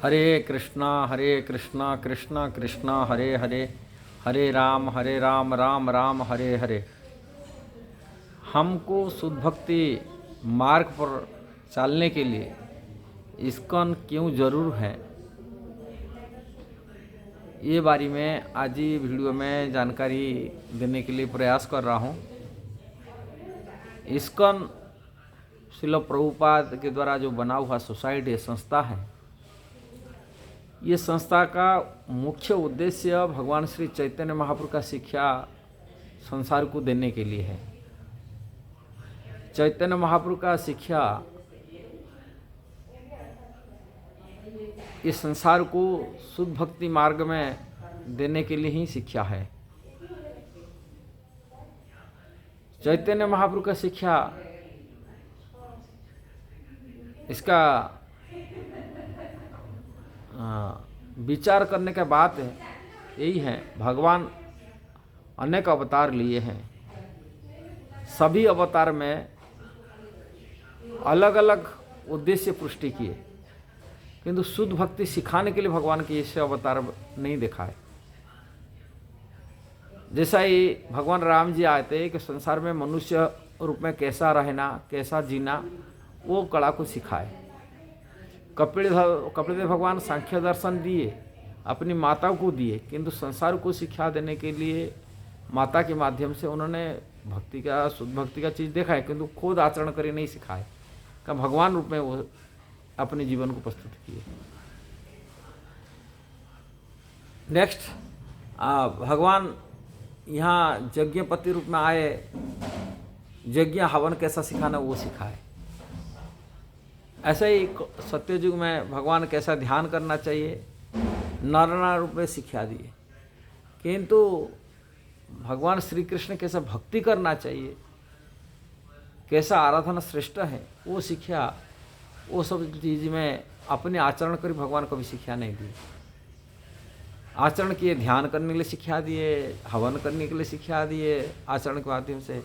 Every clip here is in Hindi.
हरे कृष्णा कृष्णा कृष्णा हरे हरे, हरे राम राम राम हरे हरे। हमको शुद्ध भक्ति मार्ग पर चलने के लिए इस्कॉन क्यों ज़रूर है, ये बारे में आज ही वीडियो में जानकारी देने के लिए प्रयास कर रहा हूँ। इस्कॉन श्रील प्रभुपाद के द्वारा जो बना हुआ सोसाइटी संस्था है, ये संस्था का मुख्य उद्देश्य भगवान श्री चैतन्य महाप्रभु का शिक्षा संसार को देने के लिए है। चैतन्य महाप्रभु का शिक्षा इस संसार को शुद्ध भक्ति मार्ग में देने के लिए ही शिक्षा है। चैतन्य महाप्रभु का शिक्षा इसका विचार करने का बात है यही है, भगवान अनेक अवतार लिए हैं। सभी अवतार में अलग अलग उद्देश्य पुष्टि किए, किंतु शुद्ध भक्ति सिखाने के लिए भगवान के ऐसे अवतार नहीं देखा है। जैसा ही भगवान राम जी आए थे कि संसार में मनुष्य रूप में कैसा रहना, कैसा जीना, वो कला को सिखाए। कपिलदेव भगवान सांख्य दर्शन दिए, अपनी माता को दिए, किंतु संसार को शिक्षा देने के लिए माता के माध्यम से उन्होंने भक्ति का, शुद्ध भक्ति का चीज़ देखा है, किंतु खुद आचरण करे नहीं सिखाए। का भगवान रूप में वो अपने जीवन को प्रस्तुत किए। नेक्स्ट, भगवान यहाँ यज्ञपति रूप में आए, यज्ञ हवन कैसा सिखाना वो सिखाए। ऐसे ही सत्ययुग में भगवान कैसा ध्यान करना चाहिए, नारायण रूप में शिक्षा दिए, किंतु भगवान श्री कृष्ण कैसा भक्ति करना चाहिए, कैसा आराधना श्रेष्ठ है, वो शिक्षा, वो सब चीज़ में अपने आचरण कर भगवान को भी शिक्षा नहीं दी। आचरण किए, ध्यान करने के लिए शिक्षा दिए, हवन करने के लिए शिक्षा दिए, आचरण के माध्यम से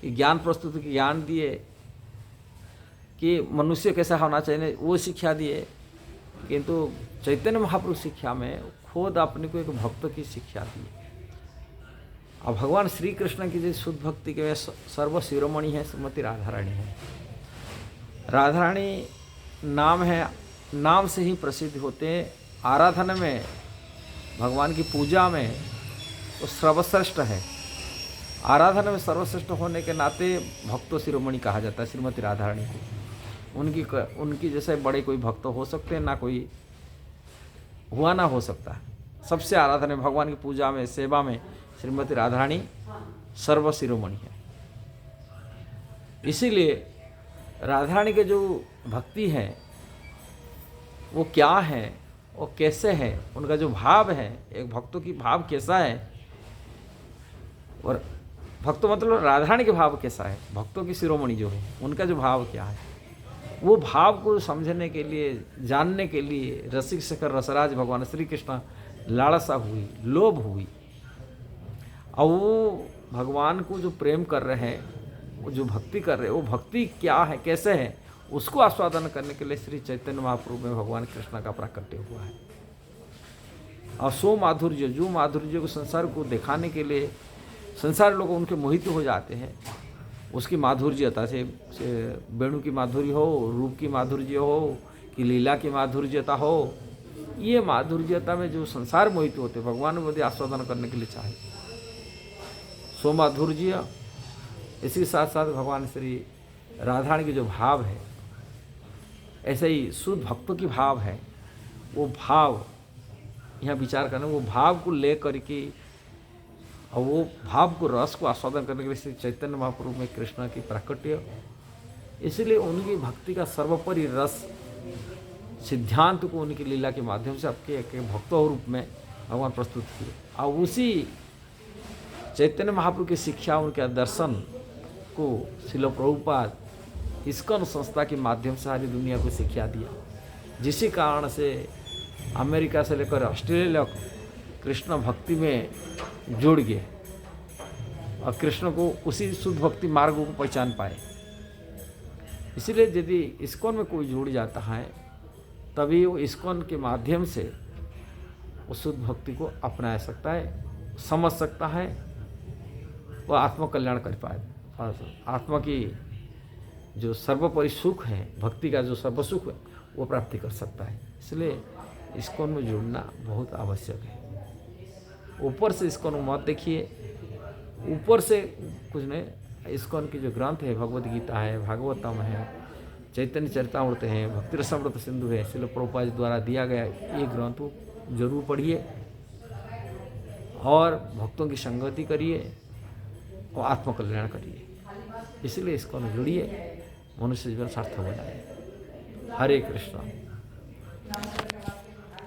ज्ञान प्रस्तुति की ज्ञान दिए कि मनुष्य कैसा होना चाहिए, वो शिक्षा दिए। किंतु चैतन्य महाप्रभु शिक्षा में खुद अपने को एक भक्त की शिक्षा दी। और भगवान श्री कृष्ण की जो शुद्ध भक्ति के सर्व शिरोमणि है श्रीमती राधा रानी है। राधा रानी नाम है, नाम से ही प्रसिद्ध होते हैं। आराधना में, भगवान की पूजा में वो सर्वश्रेष्ठ है। आराधना में सर्वश्रेष्ठ होने के नाते भक्तों शिरोमणि कहा जाता है श्रीमती राधा रानी को। उनकी जैसे बड़े कोई भक्त हो सकते हैं ना, कोई हुआ ना हो सकता है। सबसे आराधना में, भगवान की पूजा में, सेवा में श्रीमती राधा रानी सर्व शिरोमणि है। इसीलिए राधा रानी के जो भक्ति है वो क्या है, वो कैसे है, उनका जो भाव है, एक भक्तों की भाव कैसा है, और भक्तों मतलब राधा रानी के भाव कैसा है, भक्तों की शिरोमणि जो है उनका जो भाव क्या है, वो भाव को समझने के लिए, जानने के लिए रसिक शेखर रसराज भगवान श्री कृष्ण लालसा हुई, लोभ हुई। और वो भगवान को जो प्रेम कर रहे हैं, वो जो भक्ति कर रहे हैं, वो भक्ति क्या है, कैसे है, उसको आस्वादन करने के लिए श्री चैतन्य महाप्रभु में भगवान कृष्ण का प्राकट्य हुआ है। और सो माधुर्य, जो माधुर्य को संसार को दिखाने के लिए संसार लोग उनके मोहित हो जाते हैं, उसकी माधुर्यता से वेणु की माधुर्य हो, रूप की माधुर्य हो, कि लीला की माधुर्यता हो, ये माधुर्यता में जो संसार मोहित होते, भगवान को आस्वादन करने के लिए चाहे सो माधुर्य। इसी साथ साथ भगवान श्री राधा की जो भाव है, ऐसे ही शुद्ध भक्तों की भाव है, वो भाव यहाँ विचार करना, वो भाव को ले करके और वो भाव को, रस को आस्वादन करने के लिए श्री चैतन्य महाप्रभु में कृष्ण की प्राकट्य। इसलिए उनकी भक्ति का सर्वोपरि रस सिद्धांत को उनकी लीला के माध्यम से आपके एक भक्तों रूप में भगवान प्रस्तुत किए। और उसी चैतन्य महाप्रभु की शिक्षा, उनके दर्शन को श्रील प्रभुपाद इस्कॉन संस्था के माध्यम से सारी दुनिया को शिक्षा दिया, जिसी कारण से अमेरिका से लेकर ऑस्ट्रेलिया कृष्ण भक्ति में जुड़ गए और कृष्ण को उसी शुद्ध भक्ति मार्ग को पहचान पाए। इसीलिए यदि इस्कॉन में कोई जुड़ जाता है तभी वो इस्कॉन के माध्यम से उस शुद्ध भक्ति को अपना सकता है, समझ सकता है, वह आत्म कल्याण कर पाए। आत्मा की जो सर्वोपरि सुख है, भक्ति का जो सर्व सुख है, वो प्राप्ति कर सकता है। इसलिए इस्कॉन में जुड़ना बहुत आवश्यक है। ऊपर से इस्कॉन मत देखिए, ऊपर से कुछ नहीं। इस्कॉन की जो ग्रंथ है, भगवद गीता है, भागवतम है, चैतन्य चरितामृत है, भक्ति रसामृत सिंधु है, श्रील प्रभुपाद द्वारा दिया गया ये ग्रंथ को जरूर पढ़िए और भक्तों की संगति करिए और आत्मकल्याण करिए। इसलिए इस्कॉन जुड़िए, मनुष्य जीवन सार्थक बनाए। हरे कृष्णा।